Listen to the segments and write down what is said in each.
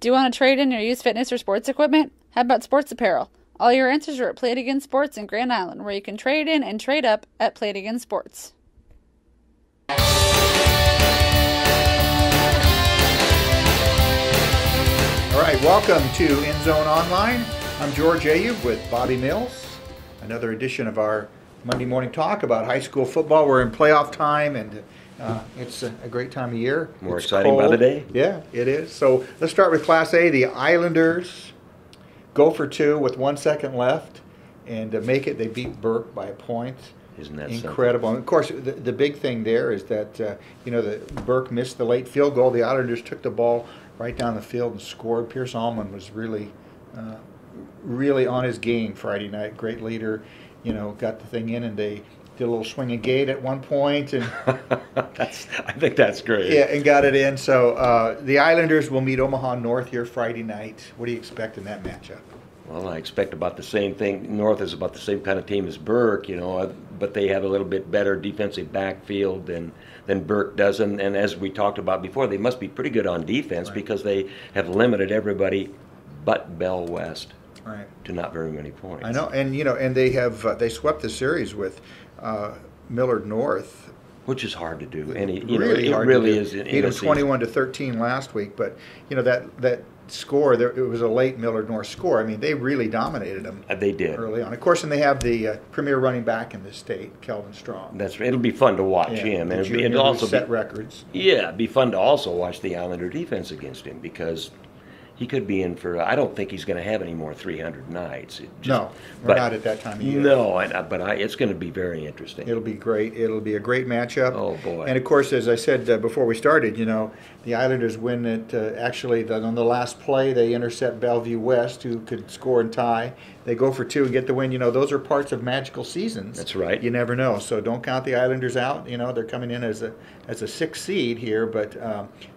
Do you want to trade in your used fitness or sports equipment? How about sports apparel? All your answers are at Play It Again Sports in Grand Island, where you can trade in and trade up at Play It Again Sports. All right, welcome to End Zone Online. I'm George Ayoub with Bobby Mills. Another edition of our Monday morning talk about high school football. We're in playoff time, and it's a great time of year. More it's exciting cold. by the day. Yeah, it is. So let's start with Class A. The Islanders go for two with 1 second left, and make it. They beat Burke by a point. Isn't that incredible? And of course, the big thing there is that Burke missed the late field goal. The Islanders took the ball right down the field and scored. Pierce Allman was really on his game Friday night. Great leader, got the thing in, and they did a little swinging gate at one point, and I think that's great. Yeah, and got it in. So the Islanders will meet Omaha North here Friday night. What do you expect in that matchup? Well, I expect about the same thing. North is about the same kind of team as Burke, but they have a little bit better defensive backfield than Burke does. And as we talked about before, they must be pretty good on defense, right, because they have limited everybody but Bell West, right, to not very many points. I know, and they have they swept the series with Millard North, which is hard to do. And it really is. Beat them 21-13 last week, but that score there, it was a late Millard North score. I mean, they really dominated them. They did early on. Of course, and they have the premier running back in the state, Kelvin Strong. That's right. It'll be fun to watch him, and it'll also set records. Yeah, it'd be fun to also watch the Islander defense against him, because he could be in for. I don't think he's going to have any more 300 nights. We're not at that time of year. No, but it's going to be very interesting. It'll be great. It'll be a great matchup. Oh boy! And of course, as I said before we started, the Islanders win it. On the last play, they intercept Bellevue West, who could score and tie. They go for two and get the win. Those are parts of magical seasons. That's right. You never know. So don't count the Islanders out. They're coming in as a 6th seed here, but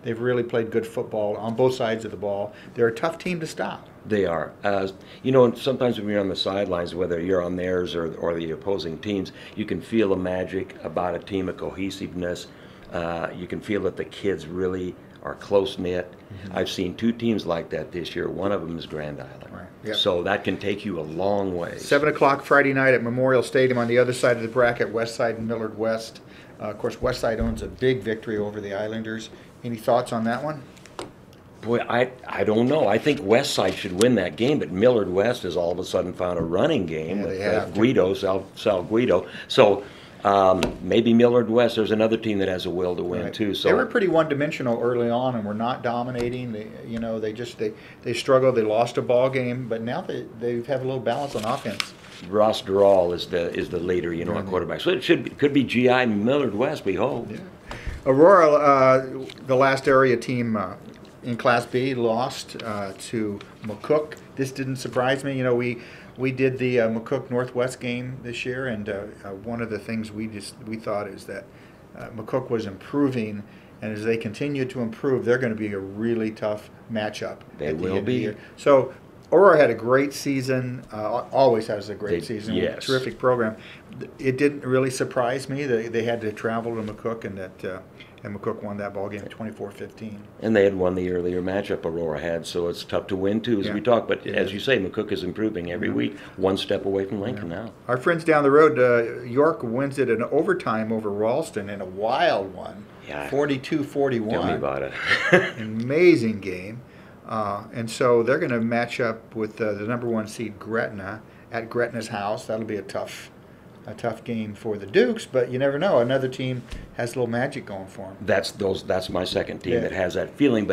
they've really played good football on both sides of the ball. They're a tough team to stop. They are. And sometimes when you're on the sidelines, whether you're on theirs or the opposing teams, you can feel the magic about a team, of cohesiveness. You can feel that the kids really are close-knit. Mm-hmm. I've seen two teams like that this year. One of them is Grand Island. Right. Yep. So that can take you a long way. 7 o'clock Friday night at Memorial Stadium. On the other side of the bracket, Westside and Millard West. Of course, Westside owns a big victory over the Islanders. Any thoughts on that one? Boy, I don't know. I think Westside should win that game, but Millard West has all of a sudden found a running game with Guido, Sal Guido. So maybe Millard West. There's another team that has a will to win too. So they were pretty one-dimensional early on, and were not dominating. They struggled. They lost a ball game, but now they have a little balance on offense. Ross Durrell is the leader, at quarterback. So could be GI Millard West. We hope. Yeah. Aurora, the last area team in Class B, lost to McCook. This didn't surprise me. We did the McCook Northwest game this year, and one of the things we thought is that McCook was improving, and as they continue to improve, they're going to be a really tough matchup. They will be. So Aurora had a great season. Always has a great season. Yes. Terrific program. It didn't really surprise me that they had to travel to McCook, and that. And McCook won that ball game 24-15. And they had won the earlier matchup Aurora had, so it's tough to win too, as we talk. But as you say, McCook is improving every week, one step away from Lincoln now. Our friends down the road, York wins it in overtime over Ralston in a wild one, 42-41. Tell me about it. Amazing game. And so they're going to match up with the number 1 seed Gretna at Gretna's house. That'll be a tough game for the Dukes, but you never know. Another team has a little magic going for them. That's my second team that has that feeling.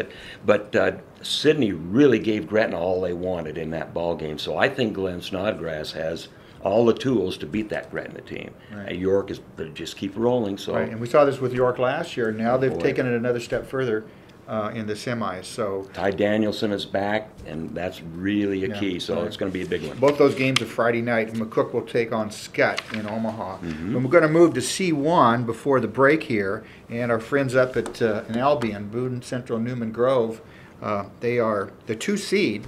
But Sydney really gave Gretna all they wanted in that ball game. So I think Glenn Snodgrass has all the tools to beat that Gretna team. Right. York is just keep rolling. So and we saw this with York last year. Now they've taken it another step further in the semis. So Ty Danielson is back, and that's really a key. So it's going to be a big one. Both those games are Friday night. McCook will take on Scott in Omaha. Mm-hmm. And we're going to move to C1 before the break here. And our friends up at in Albion, Boone Central Newman Grove, they are the 2 seed.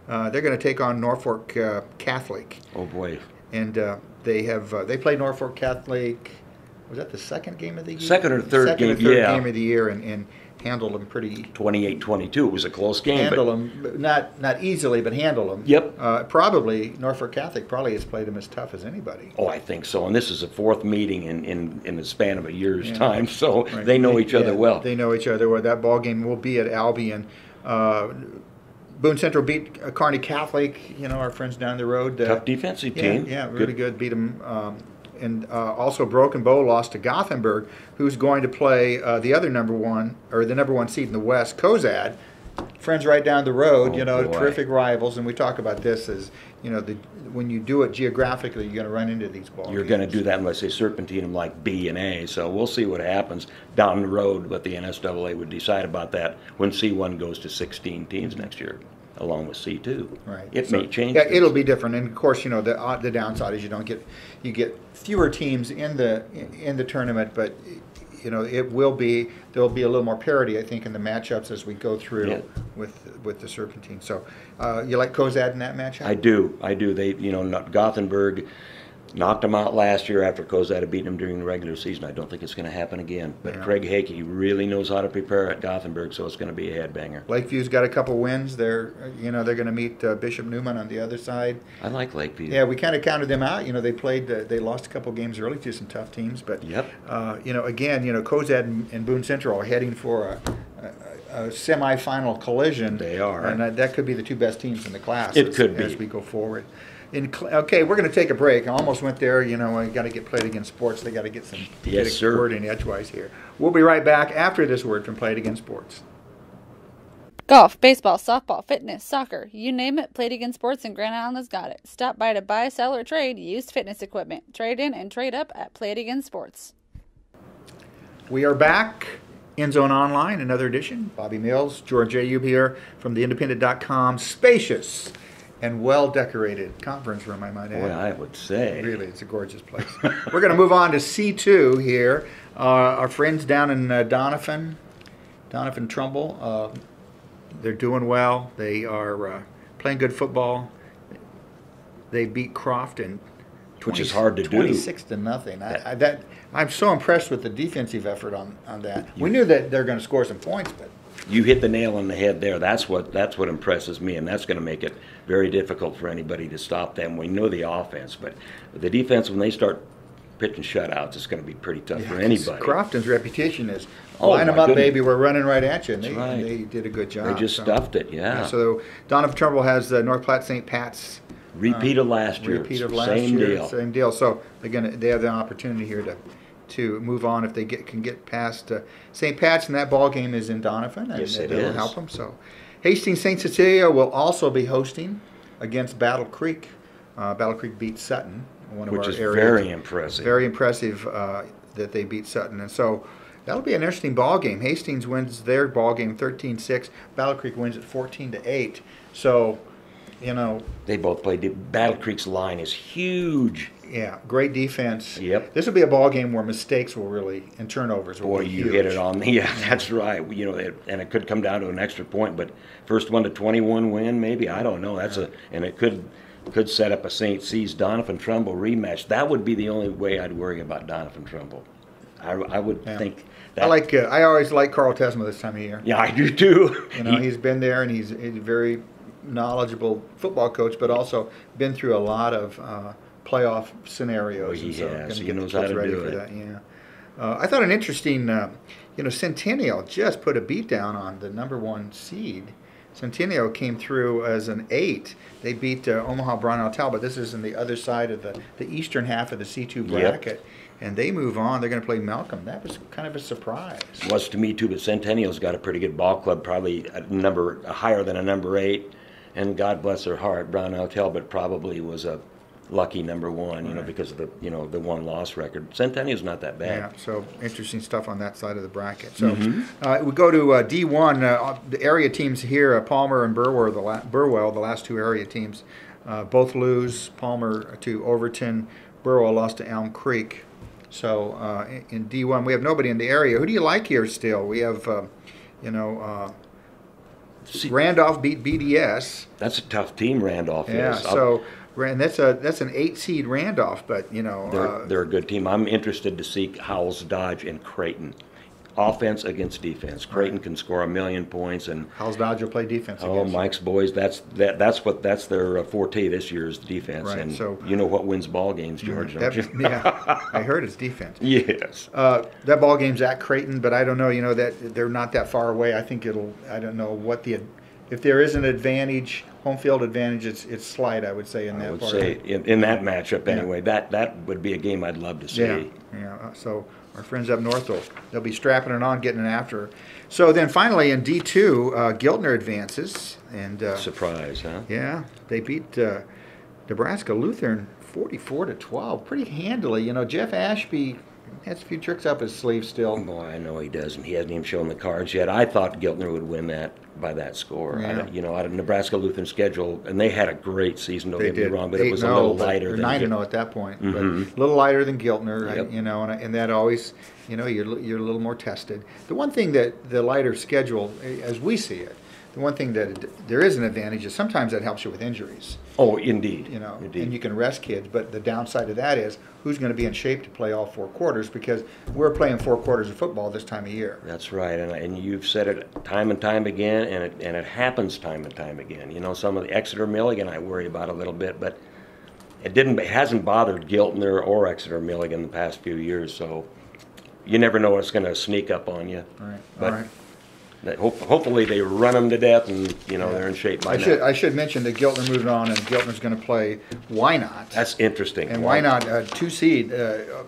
They're going to take on Norfolk Catholic. Oh boy! And they play Norfolk Catholic. Was that the second game of the year? Second or third game of the year, and handled them pretty. 28-22. It was a close game. Handle them, not easily, but handle them. Yep. Probably Norfolk Catholic probably has played them as tough as anybody. Oh, I think so. And this is the fourth meeting in the span of a year's time, so right. They know each other well. They know each other well. That ball game will be at Albion. Boone Central beat Kearney Catholic. Our friends down the road. Tough defensive team. Yeah, really good. Beat them. And also Broken Bow lost to Gothenburg, who's going to play the other number one seed in the West, Cozad. Friends right down the road, terrific rivals. And we talk about this as, when you do it geographically, you're going to run into these ball You're games. going to do that unless they serpentine them like B and A. So we'll see what happens down the road, what the NSAA would decide about that when C1 goes to 16 teams next year, along with C2. Right. It may change. Yeah, it'll be different. And of course, the downside is you get fewer teams in the tournament, but there'll be a little more parity, I think, in the matchups as we go through with the Serpentine. So, you like Cozad in that matchup? I do. They, Gothenburg knocked them out last year after Cozad had beaten them during the regular season. I don't think it's going to happen again. But Craig Hakey really knows how to prepare at Gothenburg, so it's going to be a headbanger. Lakeview's got a couple wins. They're going to meet Bishop Neumann on the other side. I like Lakeview. Yeah, we kind of counted them out. They lost a couple games early to some tough teams, but again, Cozad and Boone Central are heading for a semifinal collision. They are, and that could be the two best teams in the class. It could be as we go forward. Okay, we're going to take a break. I almost went there. We got to get Play It Again Sports. They got to get some word in edgewise here. We'll be right back after this word from Play It Again Sports. Golf, baseball, softball, fitness, soccer, you name it, Play It Again Sports in Grand Island has got it. Stop by to buy, sell, or trade used fitness equipment. Trade in and trade up at Play It Again Sports. We are back. End Zone Online, another edition. Bobby Mills, George Ayoub here from theindependent.com. Spacious and well-decorated conference room, I might add. Boy, I would say. Really, it's a gorgeous place. We're going to move on to C2 here. Our friends down in Doniphan-Trumbull, they're doing well. They are playing good football. They beat Crofton, which is hard to 26 to nothing. I'm so impressed with the defensive effort on that. We knew that they're going to score some points, but you hit the nail on the head there. That's what impresses me, and that's going to make it very difficult for anybody to stop them. We know the offense, but the defense, when they start pitching shutouts, it's going to be pretty tough for anybody. Crofton's reputation is line them up, baby. We're running right at you. And they did a good job. They just stuffed it, yeah. So Doniphan-Trumbull has North Platte St. Pat's. Repeat of last year. Same deal. So they have the opportunity here to move on if they can get past St. Pat's, and that ball game is in Doniphan, and yes, it'll help them. So Hastings St. Cecilia will also be hosting against Battle Creek. Battle Creek beat Sutton, which is very impressive. Very impressive that they beat Sutton, and so that'll be an interesting ball game. Hastings wins their ball game 13-6. Battle Creek wins it 14-8. So. They both played. Battle Creek's line is huge. Yeah, great defense. Yep. This will be a ball game where mistakes will and turnovers will be huge. Boy, you hit it on. Yeah, that's right. And it could come down to an extra point, but first 1-21 win, maybe, I don't know. And it could set up a St. C's Doniphan-Trumbull rematch. That would be the only way I'd worry about Doniphan-Trumbull. I would think. I always like Carl Tesma this time of year. Yeah, I do too. He's been there, and he's very knowledgeable football coach, but also been through a lot of playoff scenarios. He has. He knows how to do it. That. Yeah. I thought an interesting, Centennial just put a beat down on the number one seed. Centennial came through as an 8. They beat Omaha Brownell Talbot. This is in the other side of the eastern half of the C2 bracket. Yep. And they move on. They're going to play Malcolm. That was kind of a surprise. It was to me too, but Centennial's got a pretty good ball club, probably a higher than a number 8. And God bless their heart, Brownell Talbot probably was a lucky number 1, because of the the 1-loss record. Centennial's not that bad. Yeah, so interesting stuff on that side of the bracket. So we go to D1. The area teams here, Palmer and Burwell, the last two area teams, both lose. Palmer to Overton, Burwell lost to Elm Creek. So in D1, we have nobody in the area. Who do you like here still? We have, Randolph beat BDS. That's a tough team, Randolph is. And that's an 8 seed Randolph, but they're a good team. I'm interested to see Howells Dodge and Creighton. offense against defense. Creighton can score 1,000,000 points, and How's Dodger play defense oh, against Mike's boys, that's their forte this year is defense. Right, And so you know what wins ball games, George, don't you? Yeah, I heard it's defense. Yes. That ball game's at Creighton, but I don't know. You know that they're not that far away. I think it'll. I don't know what the. If there is an advantage, home field advantage, it's slight. I would say in that. I would part. say in that matchup anyway. That would be a game I'd love to see. Yeah. So our friends up north they'll be strapping it on, getting it after. So then finally in D2, Giltner advances and surprise, huh? Yeah, they beat Nebraska Lutheran 44-12, pretty handily. You know, Jeff Ashby has a few tricks up his sleeve still. Boy, I know he does, and he hasn't even shown the cards yet. I thought Giltner would win that by that score. Yeah. Out of Nebraska Lutheran schedule, and they had a great season. Don't They get me did. wrong, but it was a little lighter than 9-0 at that point, but Mhm. a little lighter than Giltner. Yep. And that always, you're a little more tested. The one thing that the lighter schedule, as we see it, the one thing that there is an advantage is sometimes that helps you with injuries. Oh, indeed. And you can rest kids. But the downside of that is who's going to be in shape to play all 4 quarters, because we're playing 4 quarters of football this time of year. That's right, and you've said it time and time again, and it happens time and time again. You know, some of the Exeter-Milligan I worry about a little bit, but it hasn't bothered Giltner or Exeter-Milligan the past few years. So you never know what's going to sneak up on you. Right. But All right. hopefully they run them to death, and they're in shape by now. I should mention that Giltner moved on, and Giltner's going to play Why Not. That's interesting. And Why Not, 2 seed,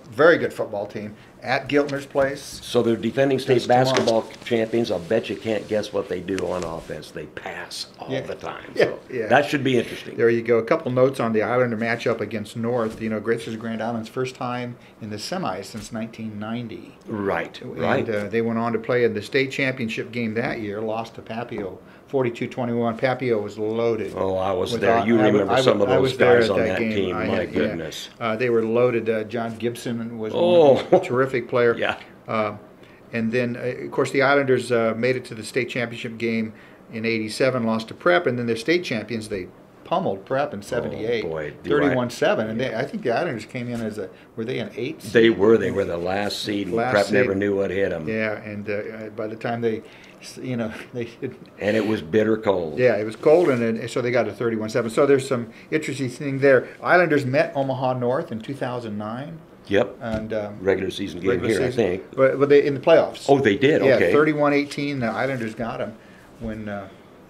very good football team at Giltner's place. So they're defending state Just tomorrow. basketball champions. I'll bet you can't guess what they do on offense. They pass all the time. So that should be interesting. There you go. A couple notes on the Islander matchup against North. You know, Great Grand Island's first time in the semis since 1990. Right. And they went on to play in the state championship game that year, lost to Papio 42-21. Papio was loaded. Oh, I was there. You remember some of those guys on that team. My goodness. They were loaded. John Gibson was Oh. a terrific player. Yeah. And then, of course, the Islanders made it to the state championship game in '87, lost to Prep, and then they're state champions. They pummeled Prep in '78, 31-7. And I think the Islanders came in as were they an 8th seed? They were the last seed. And Prep never knew what hit them. Yeah, and by the time they and it was bitter cold. Yeah, it was cold, and so they got a 31-7. So there's some interesting thing there. Islanders met Omaha North in 2009. Yep. And regular season game here, I think. But they in the playoffs. Oh, they did. Yeah, Okay. 31-18. The Islanders got them when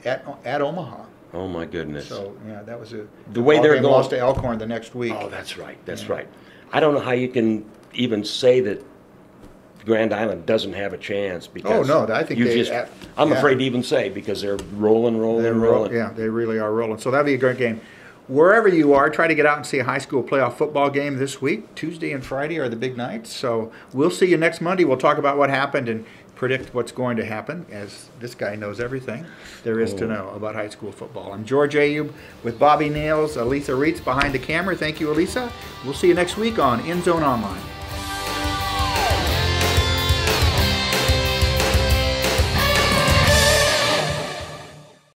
at Omaha. Oh my goodness. So yeah, that was the way they're going. Lost to Elkhorn the next week. Oh, that's right. That's right. I don't know how you can even say that Grand Island doesn't have a chance, because I think I'm afraid to even say, because they're rolling. Yeah, they really are rolling. So that'll be a great game. Wherever you are, try to get out and see a high school playoff football game this week. Tuesday and Friday are the big nights. So we'll see you next Monday. We'll talk about what happened and predict what's going to happen, as this guy knows everything there is to know about high school football. I'm George Ayoub with Bobby Nails, Elisa Reitz behind the camera. Thank you, Elisa. We'll see you next week on In Zone Online.